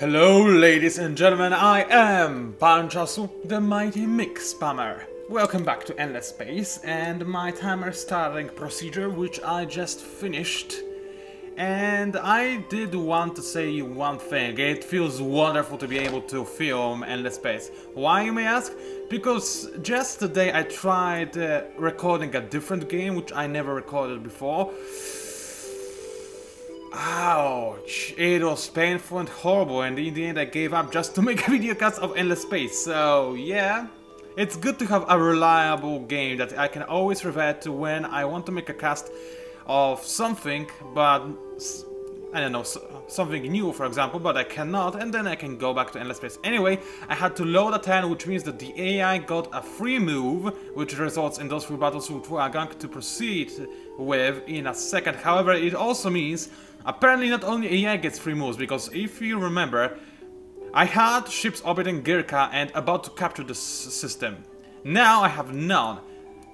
Hello ladies and gentlemen, I am PANCZASU, the mighty mix spammer. Welcome back to Endless Space and my timer starting procedure, which I just finished. And I did want to say one thing: it feels wonderful to be able to film Endless Space. Why, you may ask? Because just today I tried recording a different game which I never recorded before. Ouch! It was painful and horrible, and in the end I gave up just to make a video cast of Endless Space. So yeah, it's good to have a reliable game that I can always revert to when I want to make a cast of something, but I don't know, something new, for example, but I cannot, and then I can go back to Endless Space. Anyway, I had to load a 10, which means that the AI got a free move, which results in those 3 battles which we are going to proceed with in a second. However, it also means apparently not only AI gets free moves, because if you remember, I had ships orbiting Girka and about to capture the system. Now I have none.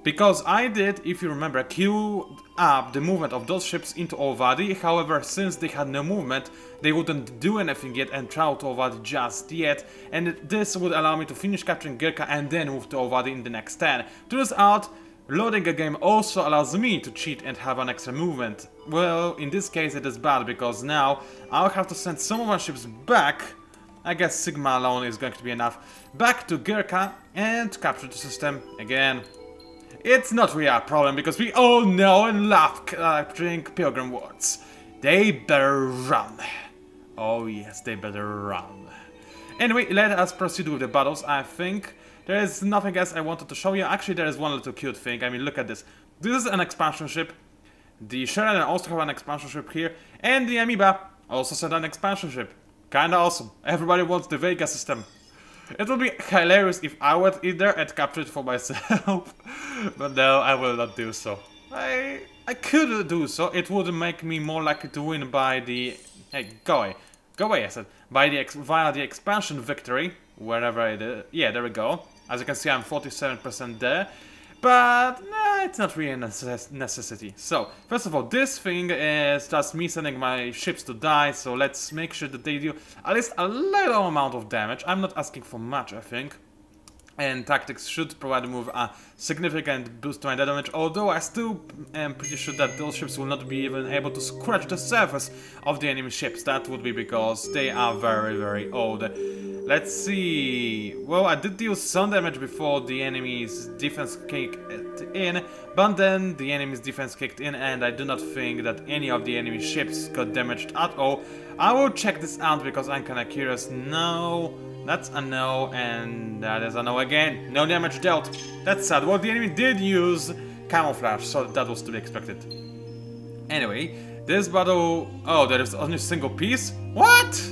Because I did, if you remember, queue up the movement of those ships into Olvadi. However, since they had no movement, they wouldn't do anything yet and travel to Olvadi just yet. And this would allow me to finish capturing Girka and then move to Olvadi in the next 10. Turns out, loading a game also allows me to cheat and have an extra movement. Well, in this case it is bad, because now I'll have to send some of my ships back. I guess Sigma alone is going to be enough. Back to Girka and capture the system again. It's not really a problem, because we all know and love capturing Pilgrim wards. They better run. Oh yes, they better run. Anyway, let us proceed with the battles. I think there is nothing else I wanted to show you. Actually, there is one little cute thing. I mean, look at this. This is an expansion ship. The Sheridan also have an expansion ship here. And the Amoeba also sent an expansion ship. Kinda awesome. Everybody wants the Vega system. It would be hilarious if I went in there and captured it for myself. But no, I will not do so. I could do so. It would make me more likely to win by the... Hey, go away. Go away, I said. Via the expansion victory. Wherever it is. Yeah, there we go. As you can see, I'm 47% there. But nah, it's not really a necessity. So, first of all, this thing is just me sending my ships to die, so let's make sure that they do at least a little amount of damage. I'm not asking for much, I think. And tactics should provide a move a significant boost to my damage, although I still am pretty sure that those ships will not be even able to scratch the surface of the enemy ships. That would be because they are very, very old. Let's see... Well, I did deal some damage before the enemy's defense kicked in, but then the enemy's defense kicked in and I do not think that any of the enemy ships got damaged at all. I will check this out because I'm kinda curious. No... That's a no, and that is a no again. No damage dealt. That's sad. Well, the enemy did use camouflage, so that was to be expected. Anyway, this battle... Oh, there is only a single piece? What?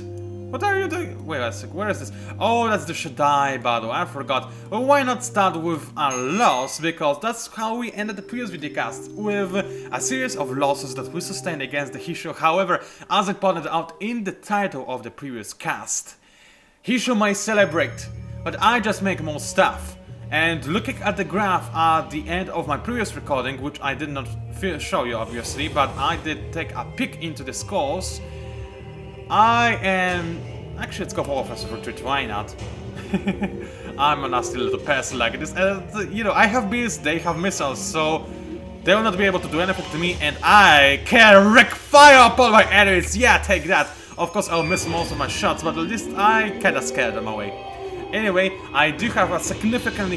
What are you doing? Wait a sec, where is this? Oh, that's the Shaddai battle, I forgot. Well, why not start with a loss? Because that's how we ended the previous video cast, with a series of losses that we sustained against the Hisho. However, as I pointed out in the title of the previous cast, Hisho might celebrate, but I just make more stuff. And looking at the graph at the end of my previous recording, which I did not show you obviously, but I did take a peek into the scores, I am... Actually, let's go for offensive retreat, why not? I'm a nasty little person like this, and you know, I have beams, they have missiles, so they will not be able to do anything to me, and I can wreak fire upon my enemies. Yeah, take that. Of course, I'll miss most of my shots, but at least I kinda scared them away. Anyway, I do have a significantly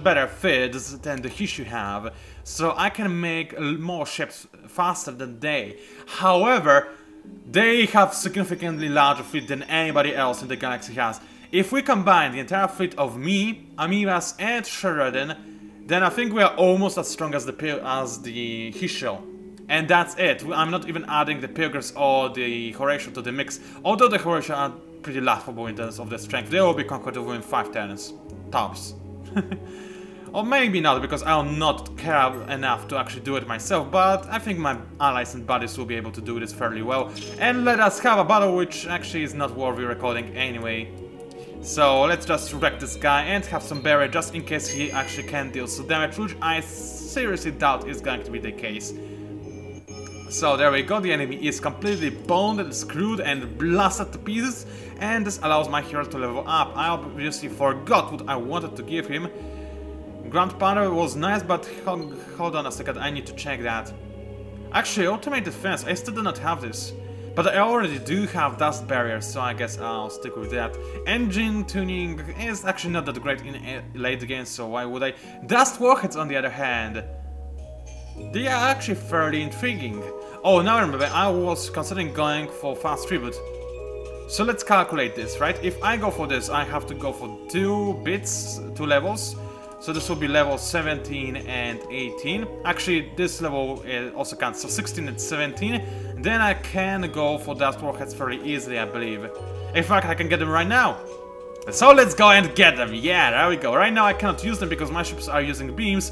better FIDs than the Hishu have, so I can make more ships faster than they. However, they have significantly larger fleet than anybody else in the galaxy has. If we combine the entire fleet of me, Amoebas, and Sheridan, then I think we are almost as strong as the Hisho. And that's it. I'm not even adding the Pilgrims or the Horatio to the mix, although the Horatio are pretty laughable in terms of their strength. They will be conquered within 5 turns. Tops. Or maybe not, because I'll not care enough to actually do it myself, but I think my allies and buddies will be able to do this fairly well. And let us have a battle which actually is not worthy recording anyway. So let's just wreck this guy and have some barrier just in case he actually can deal some damage, which I seriously doubt is going to be the case. So there we go, the enemy is completely boned, screwed and blasted to pieces, and this allows my hero to level up. I obviously forgot what I wanted to give him. Ground Powder was nice, but hold on a second, I need to check that. Actually, Ultimate Defense, I still do not have this. But I already do have Dust Barrier, so I guess I'll stick with that. Engine tuning is actually not that great in late game, so why would I? Dust Warheads, on the other hand, they are actually fairly intriguing. Oh, now I remember, I was considering going for Fast Reboot. So let's calculate this, right? If I go for this, I have to go for 2 levels. So this will be level 17 and 18. Actually, this level also counts, so 16 and 17. Then I can go for Dust Warheads very easily, I believe. In fact, I can get them right now. So let's go and get them. Yeah, there we go. Right now I cannot use them because my ships are using beams.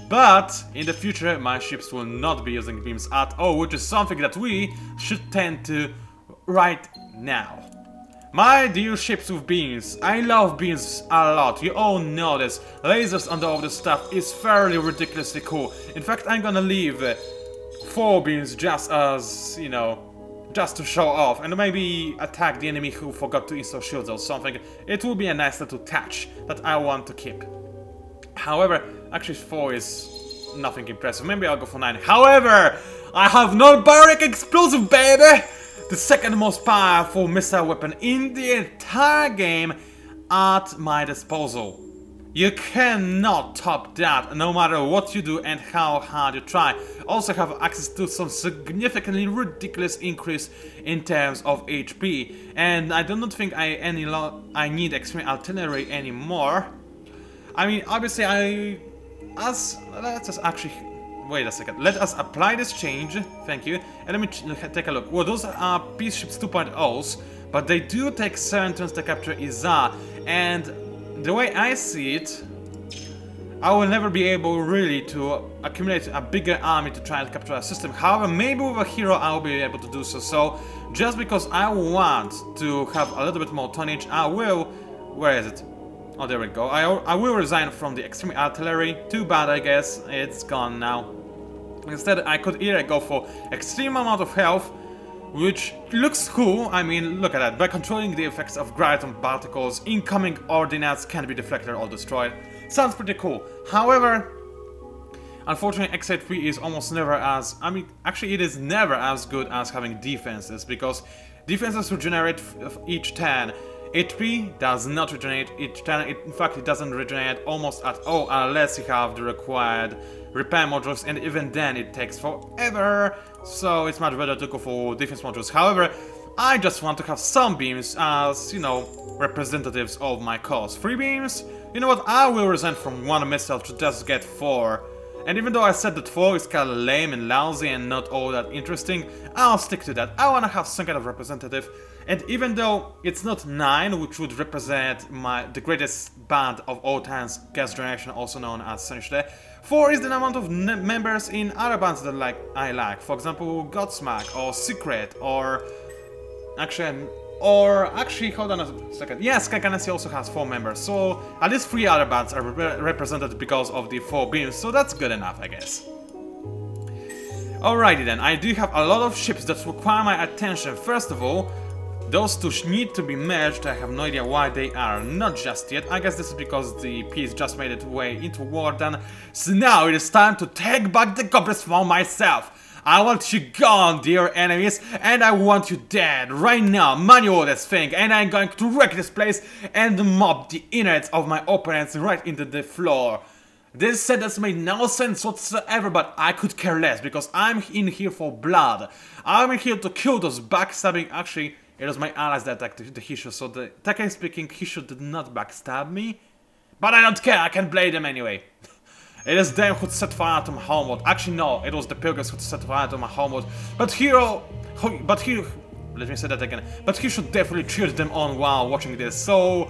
But in the future, my ships will not be using beams at all, which is something that we should tend to right now. My dear ships with beams, I love beams a lot, you all know this. Lasers on all of this stuff is fairly ridiculously cool. In fact, I'm gonna leave 4 beams just as, you know, just to show off. And maybe attack the enemy who forgot to install shields or something. It will be a nice little touch that I want to keep. However, actually 4 is nothing impressive. Maybe I'll go for 9. However, I have non-baric explosive, baby! The second most powerful missile weapon in the entire game at my disposal. You cannot top that, no matter what you do and how hard you try. Also have access to some significantly ridiculous increase in terms of HP. And I do not think I need extreme artillery anymore. I mean, obviously let's just actually... Wait a second, let us apply this change, thank you, and let me take a look. Well, those are Peace Ships 2.0s, but they do take 7 turns to capture Iza, and the way I see it, I will never be able really to accumulate a bigger army to try and capture a system. However, maybe with a hero I will be able to do so. So, just because I want to have a little bit more tonnage, I will... Where is it? Oh, there we go. I will resign from the extreme artillery. Too bad, I guess. It's gone now. Instead, I could either go for extreme amount of health, which looks cool. I mean, look at that. By controlling the effects of graviton particles, incoming ordnance can be deflected or destroyed. Sounds pretty cool. However, unfortunately, X83 is almost never as... I mean, actually, it is never as good as having defenses, because defenses regenerate each turn. HP does not regenerate each turn. In fact, it doesn't regenerate almost at all unless you have the required repair modules, and even then it takes forever. So it's much better to go for defense modules. However, I just want to have some beams as, you know, representatives of my cause. 3 beams? You know what, I will resign from 1 missile to just get 4. And even though I said that 4 is kind of lame and lousy and not all that interesting, I'll stick to that. I want to have some kind of representative. And even though it's not 9, which would represent the greatest band of all times, Gas Generation, also known as Senshde, 4 is the amount of members in other bands that I like. For example, Godsmack or Secret or... Actually, hold on a second. Yes, Kakanasi also has 4 members, so at least 3 other bands are represented because of the 4 beams, so that's good enough, I guess. Alrighty then, I do have a lot of ships that require my attention. First of all, those 2 need to be merged. I have no idea why they are not just yet. I guess this is because the piece just made its way into Warden. So now it is time to take back the goblins for myself. I want you gone, dear enemies, and I want you dead. Right now, manual this thing, and I'm going to wreck this place and mop the innards of my opponents right into the floor. This sentence made no sense whatsoever, but I could care less, because I'm in here for blood. I'm in here to kill those backstabbing... Actually, it was my allies that attacked the Hishu, so technically speaking, Hishu did not backstab me. But I don't care, I can blame them anyway. It is them who set fire to my homeworld. Actually, no, it was the pilgrims who set fire to my homeworld. But let me say that again. But he should definitely cheer them on while watching this. So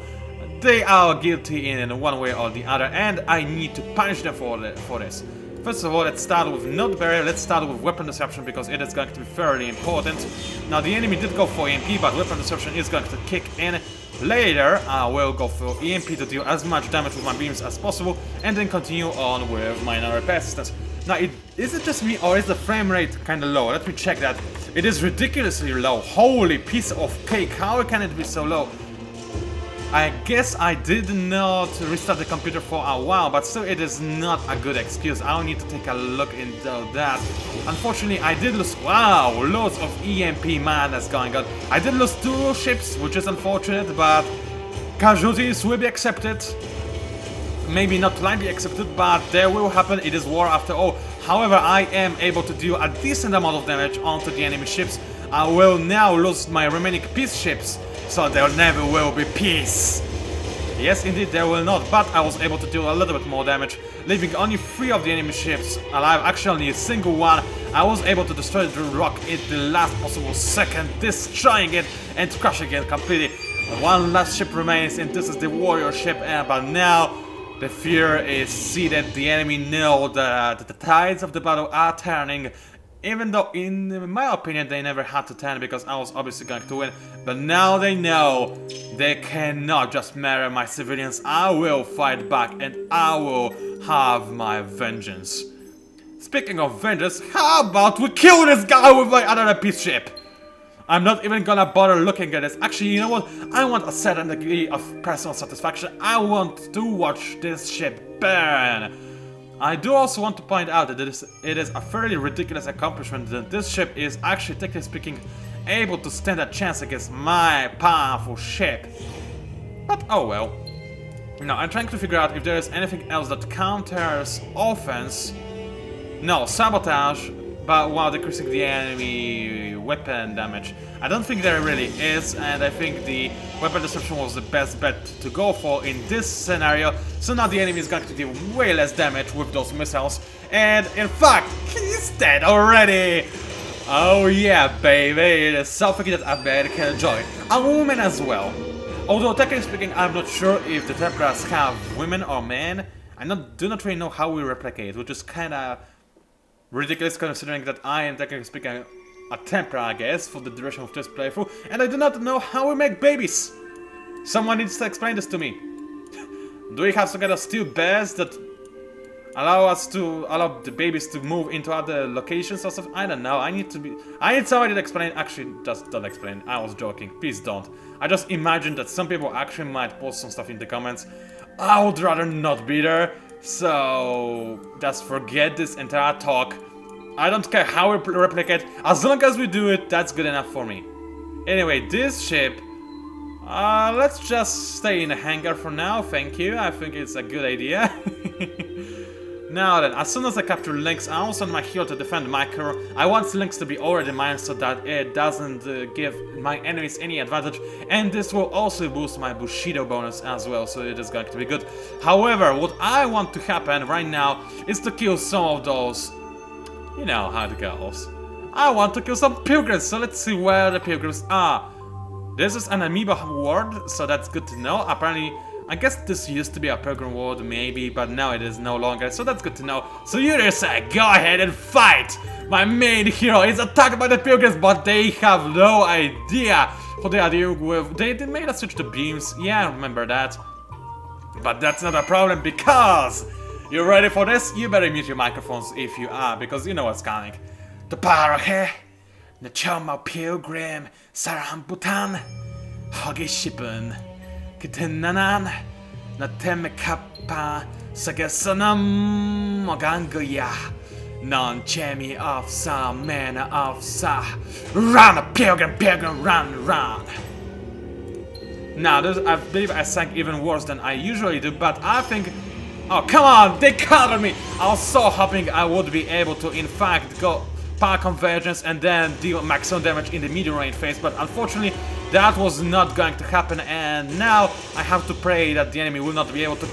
they are guilty in one way or the other, and I need to punish them for this. First of all, let's start with Node Barrier. Let's start with Weapon Disruption, because it is going to be fairly important. Now, the enemy did go for EMP, but Weapon Disruption is going to kick in. Later, I will go for EMP to deal as much damage with my beams as possible, and then continue on with minor repair systems. Now, is it just me or is the frame rate kinda low? Let me check that. It is ridiculously low. Holy piece of cake, how can it be so low? I guess I did not restart the computer for a while, but still it is not a good excuse. I'll need to take a look into that. Unfortunately, I did lose, wow, loads of EMP madness going on. I did lose 2 ships, which is unfortunate, but casualties will be accepted. Maybe not blindly accepted, but there will happen. It is war after all. However, I am able to do a decent amount of damage onto the enemy ships. I will now lose my remaining peace ships, so there never will be peace. Yes, indeed, there will not, but I was able to do a little bit more damage, leaving only 3 of the enemy ships alive, actually only a single one. I was able to destroy the rock at the last possible second, destroying it and crushing it completely. One last ship remains, and this is the warrior ship, but now the fear is seated. The enemy know that the tides of the battle are turning, even though in my opinion they never had to turn because I was obviously going to win. But now they know they cannot just murder my civilians. I will fight back and I will have my vengeance. Speaking of vengeance, how about we kill this guy with my other peace ship? I'm not even gonna bother looking at this. Actually, you know what? I want a certain degree of personal satisfaction. I want to watch this ship burn. I do also want to point out that it is a fairly ridiculous accomplishment that this ship is actually, technically speaking, able to stand a chance against my powerful ship. But oh well. Now, I'm trying to figure out if there is anything else that counters offense. No, sabotage, but while decreasing the enemy weapon damage. I don't think there really is, and I think the weapon disruption was the best bet to go for in this scenario. So now the enemy is going to deal way less damage with those missiles, and in fact, he's dead already! Oh yeah, baby, it is something that a man can enjoy. A woman as well. Although technically speaking, I'm not sure if the Templars have women or men. I do not really know how we replicate, which is kinda ridiculous considering that I am technically speaking a Templar, I guess, for the duration of this playthrough, and I do not know how we make babies. Someone needs to explain this to me. Do we have some kind of steel bears that allow the babies to move into other locations or something? I don't know. I need somebody to explain. Actually, just don't explain. I was joking. Please don't. I just imagined that some people actually might post some stuff in the comments. I would rather not be there. So just forget this entire talk. I don't care how we replicate, as long as we do it, that's good enough for me. Anyway, this ship, let's just stay in the hangar for now, thank you. I think it's a good idea. Now then, as soon as I capture Lynx, I will send my hero to defend my crew. I want Lynx to be already mine so that it doesn't give my enemies any advantage, and this will also boost my Bushido bonus as well, so it is going to be good. However, what I want to happen right now is to kill some of those. You know how it goes. I want to kill some pilgrims, so let's see where the pilgrims are. This is an amoeba world, so that's good to know. Apparently, I guess this used to be a pilgrim world, maybe, but now it is no longer, so that's good to know. So you just say, go ahead and fight! My main hero is attacked by the pilgrims, but they have no idea what they are dealing with. They made us switch to beams, yeah, I remember that. But that's not a problem because... You ready for this? You better mute your microphones if you are, because you know what's coming. The parahe, the chama pilgrim, sarambutan, hogishipen, kitenanan, na temekapa, sagasanam, moganguya, non chemi of sa, mana of sa. Run, pilgrim, pilgrim, run, run. Now, this, I believe I sank even worse than I usually do, but I think... Oh, come on! They countered me! I was so hoping I would be able to, in fact, go power convergence and then deal maximum damage in the medium range phase, but unfortunately, that was not going to happen, and now I have to pray that the enemy will not be able to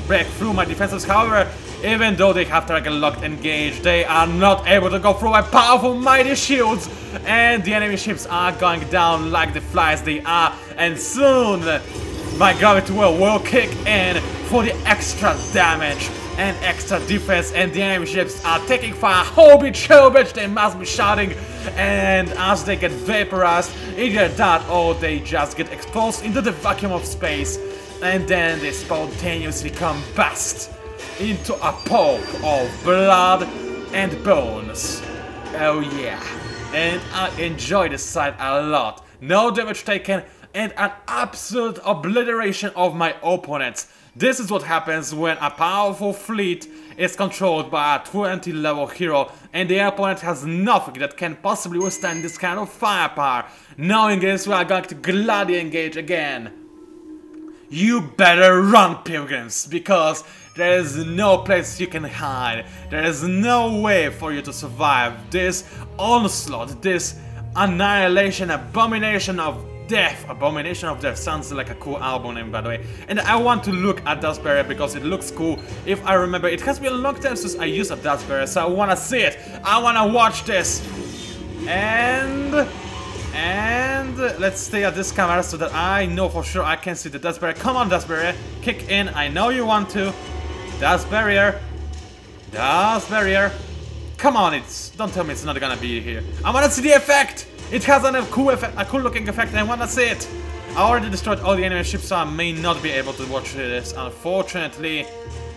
break through my defenses. However, even though they have target locked engaged, they are not able to go through my powerful mighty shields, and the enemy ships are going down like the flies they are, and soon my gravity well will kick in for the extra damage and extra defense, and the enemy ships are taking fire. Oh bitch, they must be shouting, and as they get vaporized, either that or they just get exposed into the vacuum of space, and then they spontaneously combust. into a pulp of blood and bones. Oh yeah, and I enjoy this side a lot. No damage taken and an absolute obliteration of my opponents. This is what happens when a powerful fleet is controlled by a 20 level hero and the opponent has nothing that can possibly withstand this kind of firepower. Knowing this, we are going to gladly engage again. You better run, pilgrims, because there is no place you can hide. There is no way for you to survive this onslaught, this annihilation, abomination of death. Abomination of Death sounds like a cool album name, by the way. And I want to look at Dust Barrier because it looks cool. If I remember, it has been a long time since I used a Dust Barrier, so I want to see it. I want to watch this. And let's stay at this camera so that I know for sure I can see the Dust Barrier. Come on, Dust Barrier, kick in. I know you want to. Dust Barrier. Dust Barrier. Come on, don't tell me it's not gonna be here. I want to see the effect. It has a cool looking effect and I wanna see it! I already destroyed all the enemy ships, so I may not be able to watch this, unfortunately.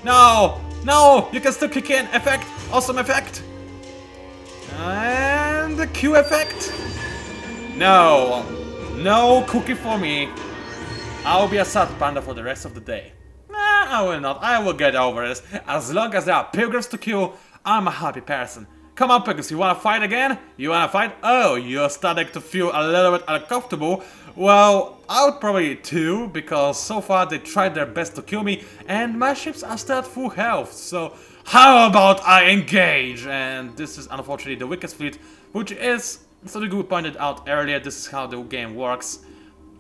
No! No! You can still kick in! Effect! Awesome effect! And the Q effect? No! No cookie for me! I'll be a sad panda for the rest of the day. Nah, I will not. I will get over this. As long as there are pilgrims to kill, I'm a happy person. Come on, Pegasus, you wanna fight again? You wanna fight? Oh, you're starting to feel a little bit uncomfortable. Well, I would probably too, because so far they tried their best to kill me, and my ships are still at full health, so how about I engage? And this is unfortunately the weakest fleet, which is, so we pointed out earlier, this is how the game works.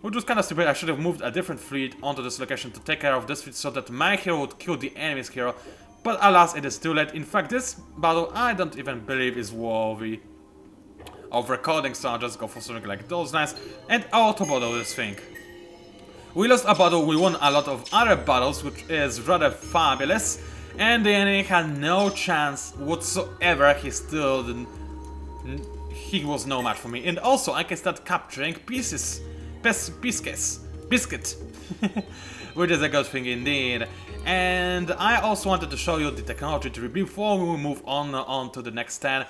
Which was kind of stupid. I should have moved a different fleet onto this location to take care of this fleet so that my hero would kill the enemy's hero. But alas, it is too late. In fact, this battle I don't even believe is worthy of recording, so I'll just go for something like those lines and auto-battle this thing. We lost a battle, we won a lot of other battles, which is rather fabulous, and the enemy had no chance whatsoever. He was no match for me. And also, I can start capturing biscuit, which is a good thing indeed. And I also wanted to show you the technology tree before we move on to the next 10.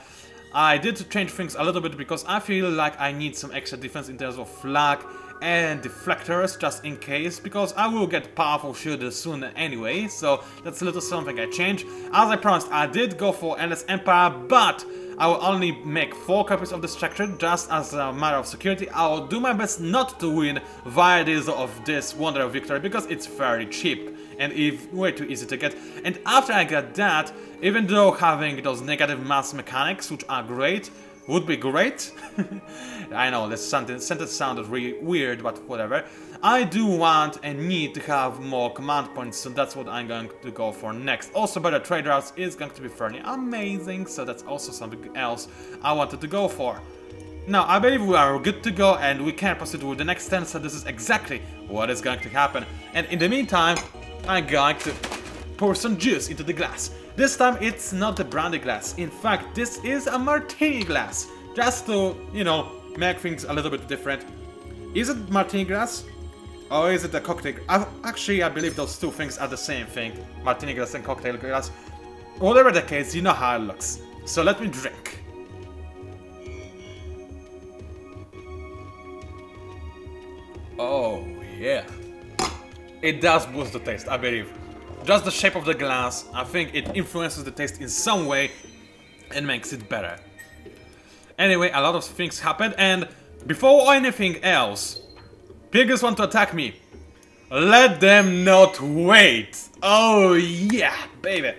I did change things a little bit because I feel like I need some extra defense in terms of flag and deflectors just in case, because I will get powerful shielders soon anyway, so that's a little something I changed. As I promised, I did go for Endless Empire, but I will only make 4 copies of the structure just as a matter of security. I will do my best not to win via this Wonder of Victory because it's very cheap and way too easy to get. And after I get that, even though having those negative mass mechanics, which are great, would be great. I know this sentence sounded really weird, but whatever. I do want and need to have more command points, so that's what I'm going to go for next. Also, better trade routes is going to be fairly amazing, so that's also something else I wanted to go for. Now, I believe we are good to go and we can proceed with the next 10, so this is exactly what is going to happen. And in the meantime, I'm going to pour some juice into the glass. This time it's not the brandy glass. In fact, this is a martini glass. Just to, you know, make things a little bit different. Is it martini glass? Or is it a cocktail? Actually, I believe those two things are the same thing. Martini glass and cocktail glass. Whatever the case, you know how it looks. So let me drink. Oh, yeah. It does boost the taste, I believe. Just the shape of the glass, I think it influences the taste in some way and makes it better. Anyway, a lot of things happened, and before anything else, pigs want to attack me. Let them not wait. Oh yeah, baby.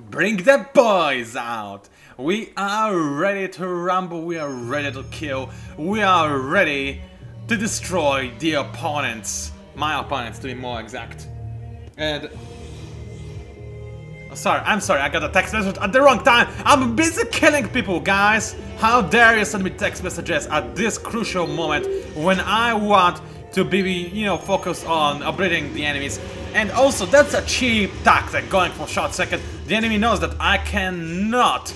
Bring the boys out. We are ready to rumble, we are ready to kill, we are ready to destroy the opponents. My opponents, to be more exact. And I'm sorry, I got a text message at the wrong time. I'm busy killing people, guys. How dare you send me text messages at this crucial moment when I want to be, you know, focused on obliterating the enemies. And also, that's a cheap tactic, going for short second. The enemy knows that I cannot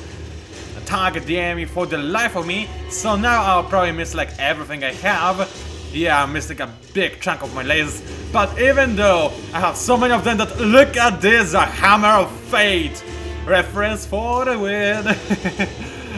target the enemy for the life of me, so now I'll probably miss like everything I have. Yeah, I'm missing a big chunk of my lasers, but even though I have so many of them that look at this, a hammer of fate! Reference for the win!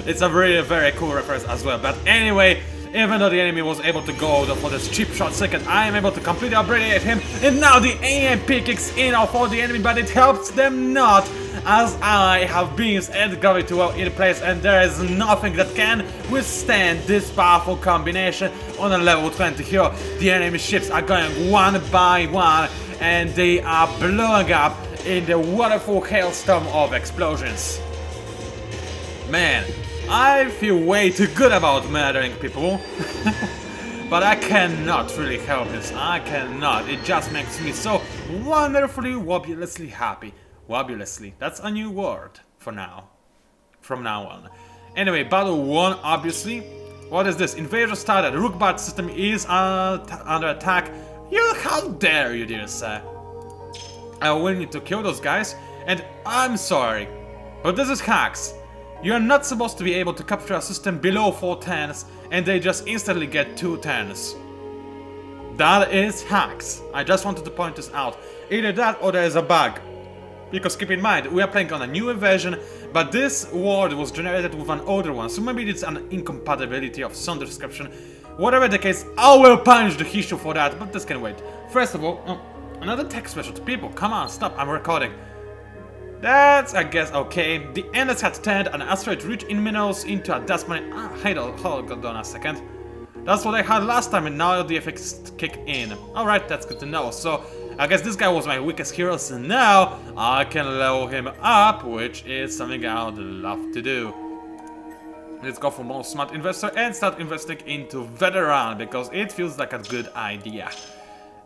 It's a really very cool reference as well, but anyway, even though the enemy was able to go for this cheap shot second, I am able to completely obliterate him, and now the AMP kicks in for the enemy, but it helps them not, as I have beams and gravity well in place, and there is nothing that can withstand this powerful combination on a level 20 here. The enemy ships are going one by one, and they are blowing up in the wonderful hailstorm of explosions. Man, I feel way too good about murdering people. But I cannot really help this, I cannot. It just makes me so wonderfully, wobulously happy. Wobulously, that's a new word for now. From now on. Anyway, battle 1, obviously. What is this? Invasion started. Rookbat system is under attack. How dare you, dear sir. I will need to kill those guys, and I'm sorry, but this is hacks. You're not supposed to be able to capture a system below 4 turns, and they just instantly get 2 turns. That is hacks. I just wanted to point this out. Either that or there is a bug. Because keep in mind, we are playing on a new version, but this world was generated with an older one, so maybe it's an incompatibility of some description. Whatever the case, I will punish the issue for that, but this can wait. First of all, another text message to people. Come on, stop, I'm recording. That's, I guess, okay. The Enders had turned an asteroid rich in minerals into a dust mine. Hold on a second. That's what I had last time, and now the effects kick in. Alright, that's good to know. So, I guess this guy was my weakest hero, so now I can level him up, which is something I would love to do. Let's go for more smart investor and start investing into veteran, because it feels like a good idea.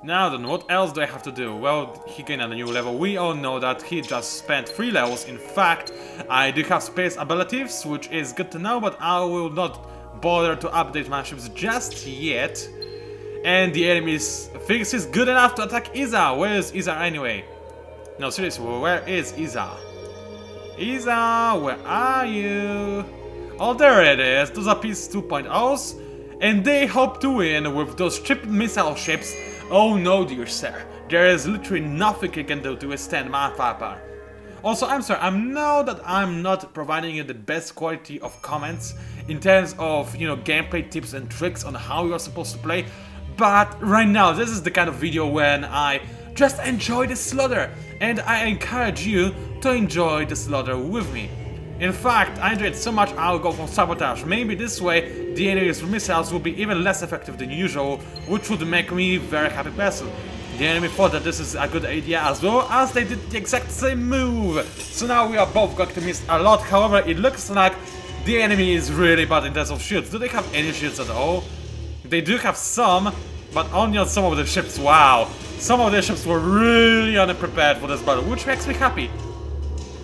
Now then, what else do I have to do? Well, he gained a new level. We all know that he just spent 3 levels. In fact, I do have space abilities, which is good to know, but I will not bother to update my ships just yet. And the enemy thinks he's good enough to attack Iza. Where is Iza anyway? No, seriously, where is Iza? Iza, where are you? Oh, there it is. Those are Peace 2.0s. And they hope to win with those triple missile ships. Oh no, dear sir, there is literally nothing you can do to withstand my firepower. Also, I'm sorry, I know that I'm not providing you the best quality of comments in terms of, you know, gameplay tips and tricks on how you're supposed to play, but right now, this is the kind of video when I just enjoy the slaughter, and I encourage you to enjoy the slaughter with me. In fact, I enjoy it so much I'll go for sabotage. Maybe this way the enemy's missiles will be even less effective than usual, which would make me a very happy person. The enemy thought that this is a good idea as well, as they did the exact same move. So now we are both going to miss a lot. However, it looks like the enemy is really bad in terms of shields. Do they have any shields at all? They do have some, but only on some of the ships. Wow, some of the ships were really unprepared for this battle, which makes me happy.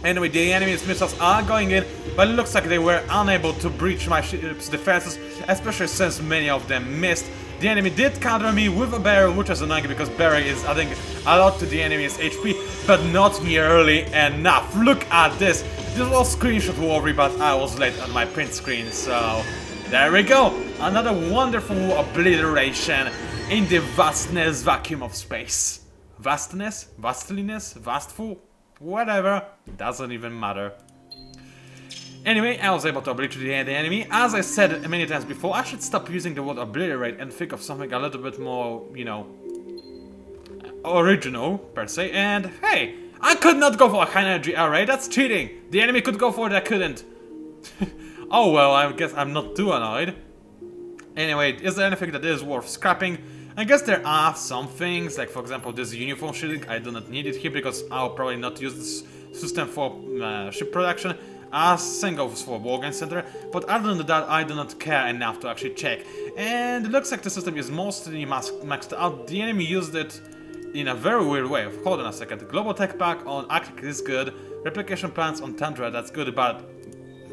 Anyway, the enemy's missiles are going in, but it looks like they were unable to breach my ship's defenses, especially since many of them missed. The enemy did counter me with a barrel, which is annoying because barrel is adding a lot to the enemy's HP, but not nearly enough. Look at this. This was screenshot worthy, but I was late on my print screen, so there we go. Another wonderful obliteration in the vastness vacuum of space. Vastness? Vastliness? Vastful? Whatever, it doesn't even matter. Anyway, I was able to obliterate the enemy. As I said many times before, I should stop using the word obliterate and think of something a little bit more, you know, original, per se. And hey, I could not go for a high energy array, that's cheating! The enemy could go for it, I couldn't. Oh well, I guess I'm not too annoyed. Anyway, is there anything that is worth scrapping? I guess there are some things, like for example this uniform shielding. I do not need it here because I'll probably not use this system for ship production, as same goes for Working Center, but other than that I do not care enough to actually check. And it looks like the system is mostly maxed out. The enemy used it in a very weird way. Hold on a second. Global Tech Pack on Arctic is good, Replication Plans on Tundra, that's good, but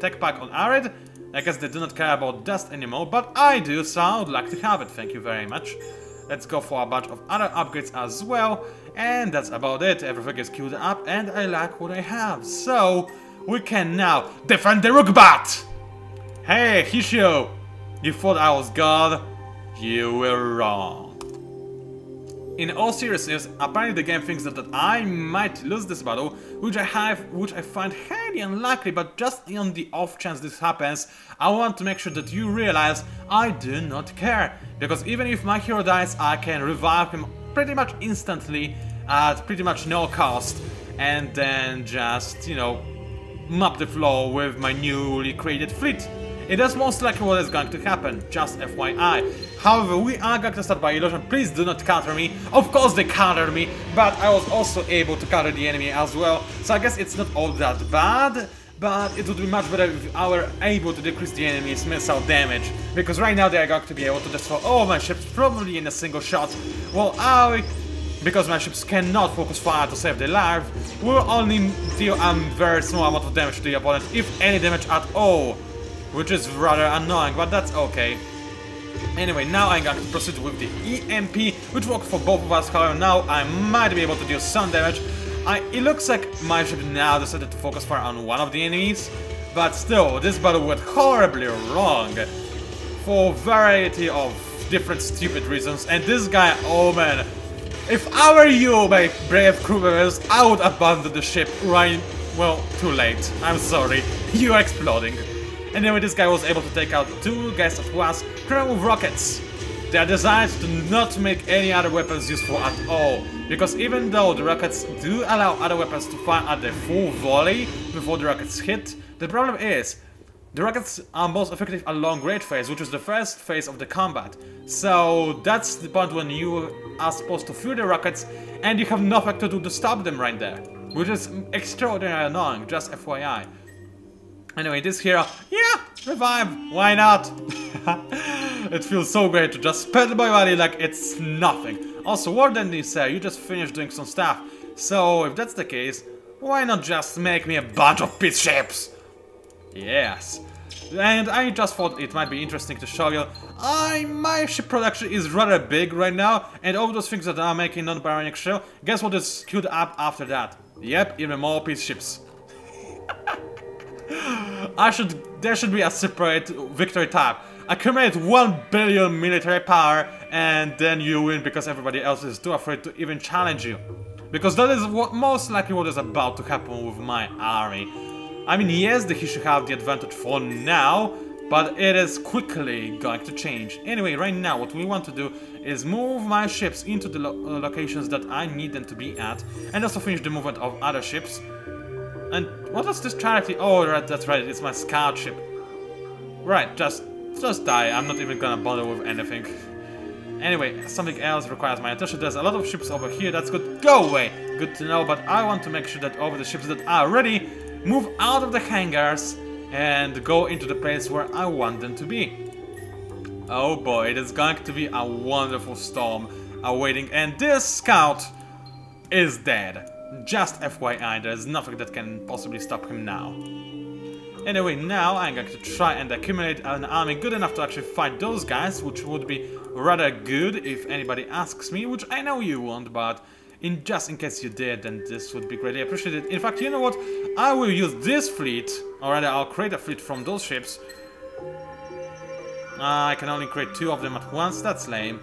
Tech Pack on Arid? I guess they do not care about dust anymore, but I do, so I would like to have it, thank you very much. Let's go for a bunch of other upgrades as well, and that's about it. Everything is queued up, and I like what I have. So, we can now defend the Rookbat! Hey, Hishio! You thought I was God? You were wrong. In all seriousness, apparently the game thinks that I might lose this battle, which I find highly unlikely, but just on the off chance this happens, I want to make sure that you realize I do not care. Because even if my hero dies, I can revive him pretty much instantly at pretty much no cost, and then just, you know, map the floor with my newly created fleet. It is most likely what is going to happen, just FYI. However, we are going to start by illusion. Please do not counter me. Of course they countered me, but I was also able to counter the enemy as well. So I guess it's not all that bad, but it would be much better if I were able to decrease the enemy's missile damage. Because right now they are going to be able to destroy all my ships, probably in a single shot. Well, because my ships cannot focus fire to save their life, will only deal a very small amount of damage to the opponent, if any damage at all. Which is rather annoying, but that's okay. Anyway, now I'm going to proceed with the EMP, which worked for both of us. However, now I might be able to deal some damage. It looks like my ship now decided to focus fire on one of the enemies, but still, this battle went horribly wrong for a variety of different stupid reasons. And this guy, oh man, if I were you, my brave crew members, I would abandon the ship right, well, too late. I'm sorry, you are exploding. Anyway, this guy was able to take out two guys at once, current with rockets. They are designed to not make any other weapons useful at all, because even though the rockets do allow other weapons to fire at their full volley before the rockets hit, the problem is, the rockets are most effective at long range phase, which is the first phase of the combat. So that's the point when you are supposed to fire the rockets and you have nothing to do to stop them right there, which is extraordinarily annoying, just FYI. Anyway, this hero, yeah, revive, why not? It feels so great to just spend my money like it's nothing. Also, Warden, you say, you just finished doing some stuff. So, if that's the case, why not just make me a bunch of piece ships? Yes. And I just thought it might be interesting to show you, my ship production is rather big right now, and all those things that I'm making non-baronic shell, guess what is queued up after that? Yep, even more piece ships. There should be a separate victory tab. Accumulate 1 billion military power and then you win because everybody else is too afraid to even challenge you. Because that is most likely what is about to happen with my army. I mean, yes, he should have the advantage for now, but it is quickly going to change. Anyway, right now what we want to do is move my ships into the locations that I need them to be at, and also finish the movement of other ships. And what is this charity? Oh, right, that's right, it's my scout ship. Right, just die, I'm not even gonna bother with anything. Anyway, something else requires my attention. There's a lot of ships over here, that's good. Go away! Good to know, but I want to make sure that all the ships that are ready move out of the hangars and go into the place where I want them to be. Oh boy, it is going to be a wonderful storm awaiting, and this scout is dead. Just FYI, there's nothing that can possibly stop him now. Anyway, now I'm going to try and accumulate an army good enough to actually fight those guys, which would be rather good if anybody asks me, which I know you won't, but just in case you did, then this would be greatly appreciated. In fact, you know what? I will use this fleet, or rather I'll create a fleet from those ships. I can only create 2 of them at once, that's lame.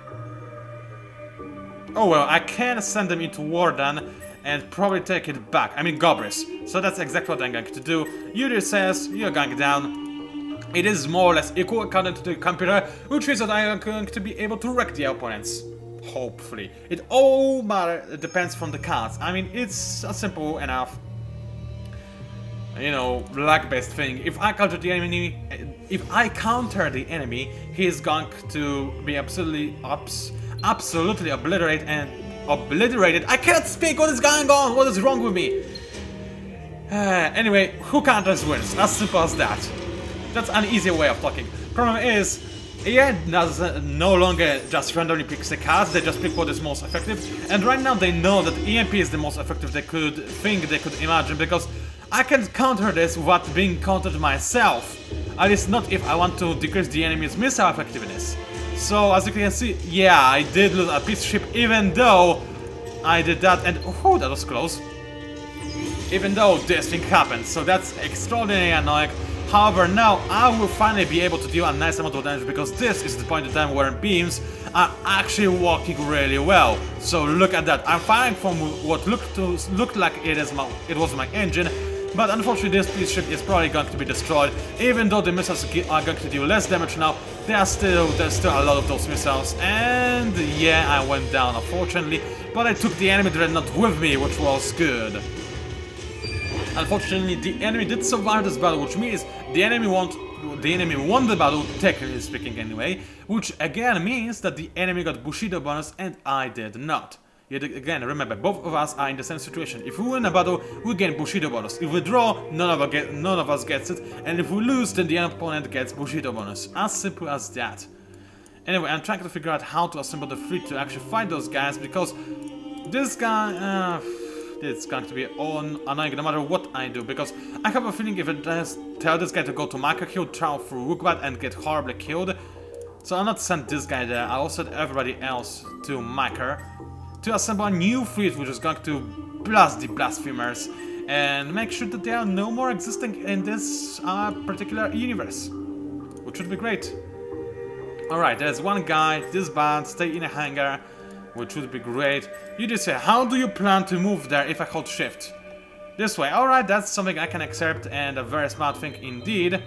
Oh well, I can send them into Warden and probably take it back. I mean Gobris. So that's exactly what I'm going to do. Yuri says, you're going down. It is more or less equal according to the computer, which means that I am going to be able to wreck the opponents. Hopefully. It all depends from the cards. I mean, it's a simple enough, you know, luck-based thing. If I counter the enemy, he is going to be absolutely obliterated. I can't speak. What is going on? What is wrong with me? Anyway, who counters wins. As simple as that. That's an easy way of talking. Problem is, EA does no longer just randomly pick the cards, they just pick what is most effective. And right now they know that EMP is the most effective they could imagine, because I can counter this without being countered myself. At least not if I want to decrease the enemy's missile effectiveness. So as you can see, yeah, I did lose a piece ship even though I did that, and oh, that was close. Even though this thing happened, so that's extraordinarily annoying. However, now I will finally be able to deal a nice amount of damage because this is the point in time where beams are actually working really well. So look at that. I'm firing from what looked like it was my engine, but unfortunately this piece ship is probably going to be destroyed. Even though the missiles are going to deal less damage now, there's still a lot of those missiles. And yeah, I went down unfortunately, but I took the enemy dreadnought with me, which was good. Unfortunately, the enemy did survive this battle, which means the enemy won the battle, technically speaking anyway, which again means that the enemy got Bushido bonus and I did not. Yet again, remember, both of us are in the same situation. If we win a battle, we gain Bushido bonus. If we draw, none of us gets it, and if we lose, then the opponent gets Bushido bonus. As simple as that. Anyway, I'm trying to figure out how to assemble the fleet to actually fight those guys, because this guy... it's going to be annoying no matter what I do, because I have a feeling if I just tell this guy to go to Micah, he'll travel through Rookbat and get horribly killed. So I'll not send this guy there, I'll send everybody else to Micah to assemble a new fleet which is going to blast the blasphemers and make sure that they are no more existing in this particular universe, which would be great. Alright, there's one guy, this band, stay in a hangar, which would be great. You just say, how do you plan to move there if I hold shift? This way. Alright, that's something I can accept and a very smart thing indeed.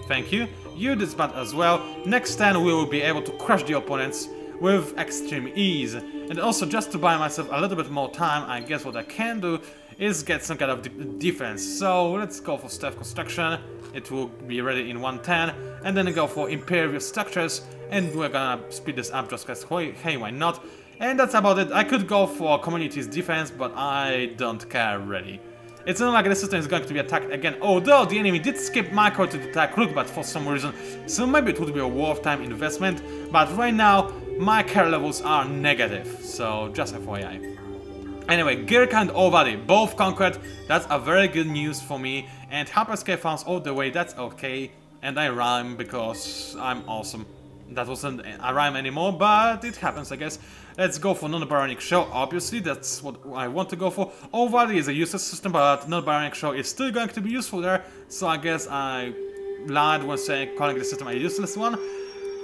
Thank you. You did smart as well. Next turn we will be able to crush the opponents with extreme ease. And also, just to buy myself a little bit more time, I guess what I can do is get some kind of defense. So let's go for stealth construction. It will be ready in 110. And then go for imperial structures. And we're gonna speed this up just because, hey, why not? And that's about it. I could go for community's defense, but I don't care really. It's not like the system is going to be attacked again, although the enemy did skip Micro to attack Rookbat for some reason, so maybe it would be a worth-time investment, but right now my care levels are negative, so just FYI. Anyway, Girka and Ovadi, both conquered, that's a very good news for me, and Hyperscape Farms all the way, that's okay, and I rhyme because I'm awesome. That wasn't a rhyme anymore, but it happens, I guess. Let's go for non-baronic show, obviously, that's what I want to go for. Ovadi is a useless system, but non-baronic show is still going to be useful there, so I guess I lied when calling the system a useless one.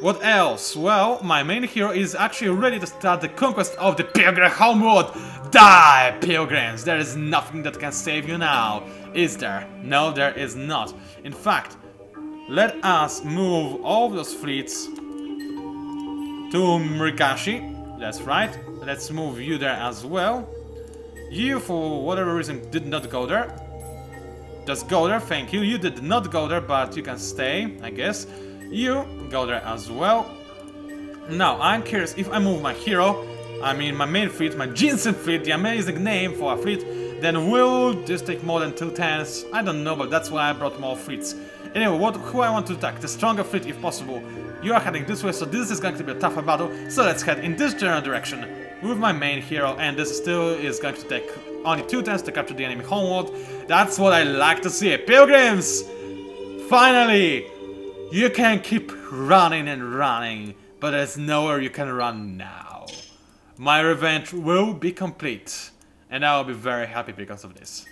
What else? Well, my main hero is actually ready to start the conquest of the Pilgrim homeworld. Die, Pilgrims! There is nothing that can save you now, is there? No, there is not. In fact, let us move all those fleets to Murikashi. That's right. Let's move you there as well. You, for whatever reason, did not go there. Just go there, thank you. You did not go there, but you can stay, I guess. You go there as well. Now, I'm curious, if I move my hero, I mean my main fleet, my Ginseng fleet, the amazing name for a fleet, then will this take more than 2 turns? I don't know, but that's why I brought more fleets. Anyway, who I want to attack? The stronger fleet if possible. You are heading this way, so this is going to be a tougher battle, so let's head in this general direction with my main hero, and this still is going to take only 2 turns to capture the enemy homeworld. That's what I like to see. Pilgrims! Finally! You can keep running and running, but there's nowhere you can run now. My revenge will be complete, and I will be very happy because of this.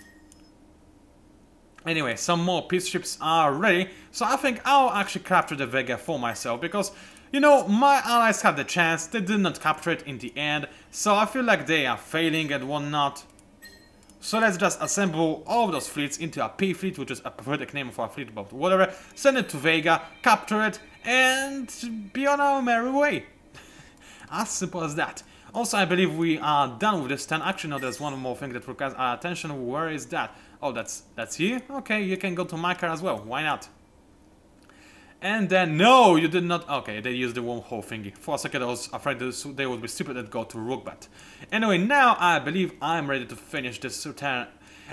Anyway, some more peace ships are ready, so I think I'll actually capture the Vega for myself, because, you know, my allies had the chance, they did not capture it in the end, so I feel like they are failing and whatnot. So let's just assemble all of those fleets into a P fleet, which is a pathetic name for a fleet, but whatever, send it to Vega, capture it, and be on our merry way. As simple as that. Also, I believe we are done with this turn. Actually, no, there's one more thing that requires our attention. Where is that? Oh, that's here? Okay, you can go to Micah as well. Why not? And then, no, you did not. Okay, they used the wormhole thingy. For a second, I was afraid they would be stupid and go to Rookbat. Anyway, now I believe I'm ready to finish this turn.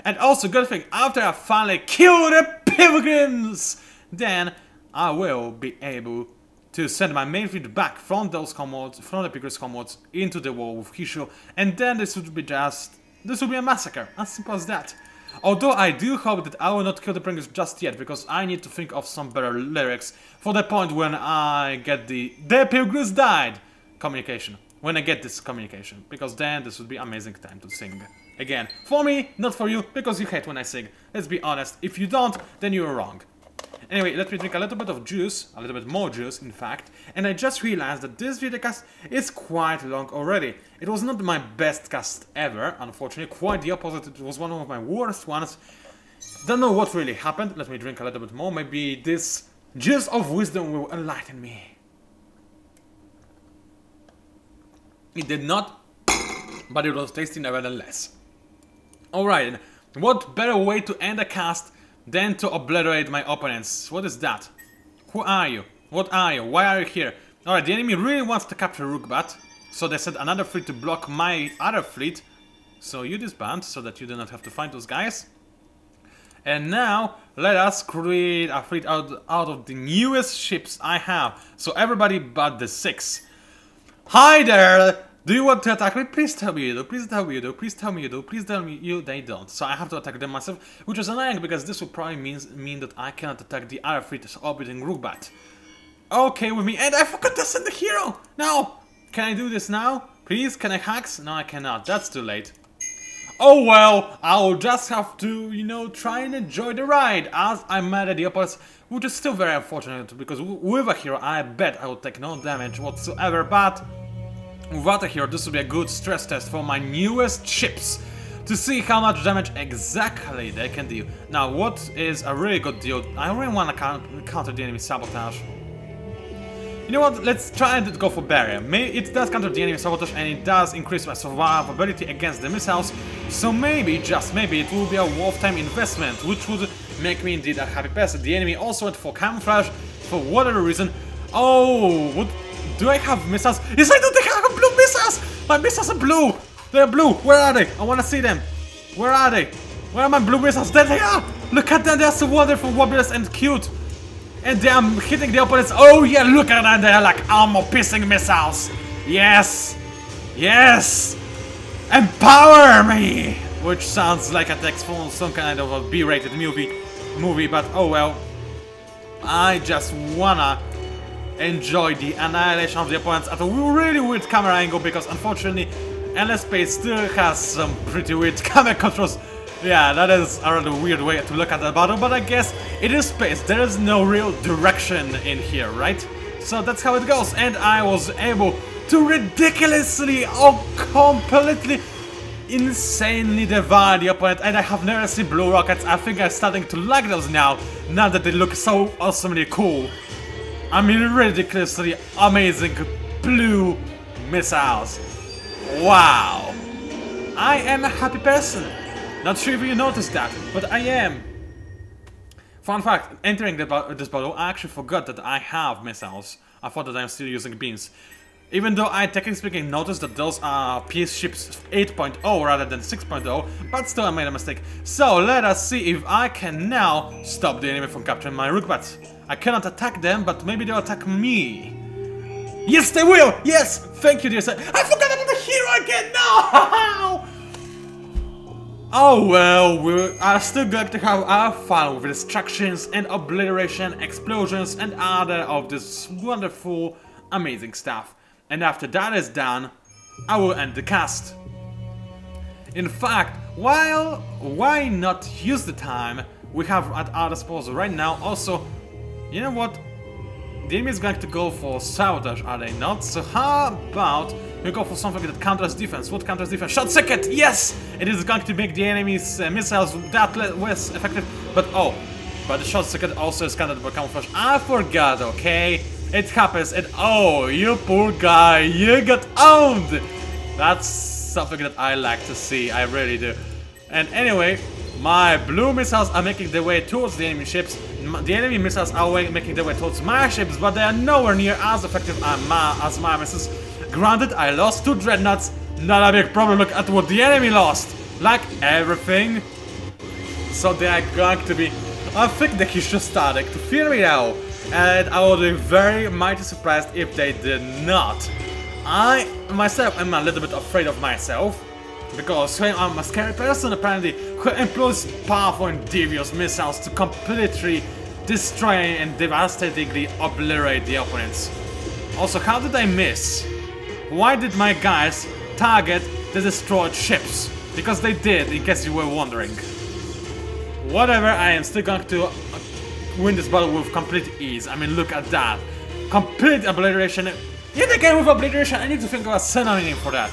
And also, good thing, after I finally kill the Pilgrims, then I will be able to send my main fleet back from those commodes, from the Pilgrims commodes, into the war with Hishu, and then this would be a massacre, as simple as that. Although I do hope that I will not kill the Pilgrims just yet, because I need to think of some better lyrics for the point when I get the Pilgrims died communication. When I get this communication, because then this would be amazing time to sing. Again, for me, not for you, because you hate when I sing. Let's be honest, if you don't, then you're wrong. Anyway, let me drink a little bit of juice, a little bit more juice, in fact, and I just realized that this videocast is quite long already. It was not my best cast ever, unfortunately, quite the opposite, it was one of my worst ones. Don't know what really happened, let me drink a little bit more, maybe this juice of wisdom will enlighten me. It did not, but it was tasty nevertheless. Alright, what better way to end a cast than to obliterate my opponents? What is that? Who are you? What are you? Why are you here? Alright, the enemy really wants to capture Rookbat, so they sent another fleet to block my other fleet. So you disband, so that you do not have to fight those guys. And now, let us create a fleet out of the newest ships I have. So everybody but the 6. Hi there! Do you want to attack me? Please tell me you do, please tell me you do, please tell me you do, please tell me you they don't. So I have to attack them myself, which is annoying because this will probably mean that I cannot attack the other fleet orbiting Rookbat. Okay with me, and I forgot to send the hero! No! Can I do this now? Please, can I hacks? No, I cannot, that's too late. Oh well, I'll just have to, you know, try and enjoy the ride as I'm mad at the opponents, which is still very unfortunate because with a hero I bet I will take no damage whatsoever, but without a hero this will be a good stress test for my newest ships to see how much damage exactly they can do. Now what is a really good deal, I really want to counter the enemy sabotage. You know what, let's try and go for barrier. It does counter the enemy sabotage and it does increase my survivability against the missiles, so maybe, just maybe, it will be a worth-time investment, which would make me indeed a happy person. The enemy also went for camouflage, for whatever reason. Oh, what, do I have missiles? Yes, I do, they have blue missiles! My missiles are blue! They are blue, where are they? I want to see them. Where are they? Where are my blue missiles? There they are! Look at them, they are so wonderful, wobblers and cute. And they are hitting the opponents. Oh yeah, look at them, they are like armor-piercing missiles. Yes! Yes! Empower me! Which sounds like a text from some kind of a B-rated movie, but oh well. I just wanna enjoy the annihilation of the opponents at a really weird camera angle because unfortunately Endless Space still has some pretty weird camera controls. Yeah, that is a rather weird way to look at the battle, but I guess it is space, there is no real direction in here, right? So that's how it goes, and I was able to ridiculously, completely, insanely divide the opponent, and I have never seen blue rockets. I think I'm starting to like those now that they look so awesomely cool. I mean, ridiculously amazing blue missiles. Wow! I am a happy person. Not sure if you noticed that, but I am. Fun fact, entering this battle, I actually forgot that I have missiles. I thought that I'm still using beams. Even though I technically speaking noticed that those are peace ships 8.0 rather than 6.0, but still I made a mistake. So let us see if I can now stop the enemy from capturing my Rookbats. I cannot attack them, but maybe they'll attack me. Yes, they will! Yes! Thank you, dear sir. I forgot about the hero again! No! Oh well, we are still going to have our fun with destructions and obliteration, explosions and other of this wonderful, amazing stuff. And after that is done, I will end the cast. In fact, why not use the time we have at our disposal right now? Also, you know what? The enemy is going to go for sabotage, are they not? So how about we go for something that counters defense? What counters defense? Shot circuit! Yes! It is going to make the enemy's missiles that less effective. But the shot circuit also is countered by camouflage. I forgot, okay? It happens, and oh, you poor guy, you got owned! That's something that I like to see, I really do. And anyway, my blue missiles are making their way towards the enemy ships. The enemy missiles are making their way towards my ships, but they are nowhere near as effective as my missiles. Granted, I lost 2 dreadnoughts, not a big problem. Look at what the enemy lost. Like everything. So they are going to be, I think they just starting to fear me now. And I would be very mighty surprised if they did not. I myself am a little bit afraid of myself, because I'm a scary person apparently who employs powerful and devious missiles to completely destroy and devastatingly obliterate the opponents. Also, how did I miss? Why did my guys target the destroyed ships? Because they did, in case you were wondering. Whatever, I am still going to win this battle with complete ease. I mean, look at that. Complete obliteration. Yet again with obliteration, I need to think of a synonym for that.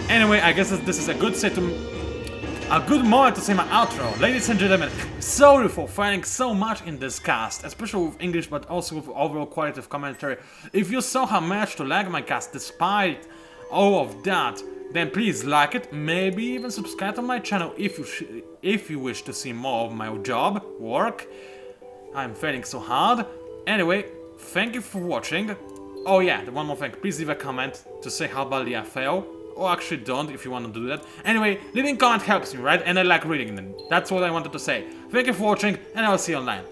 Anyway, I guess this is a good moment to say my outro. Ladies and gentlemen, sorry for failing so much in this cast, especially with English but also with overall quality of commentary. If you somehow managed to like my cast despite all of that, then please like it, maybe even subscribe to my channel if you wish to see more of my work. I'm failing so hard. Anyway, thank you for watching. Oh yeah, one more thing, please leave a comment to say how badly I fail. Or actually don't if you want to do that. Anyway, leaving comment helps me, right? And I like reading them. That's what I wanted to say. Thank you for watching and I'll see you online.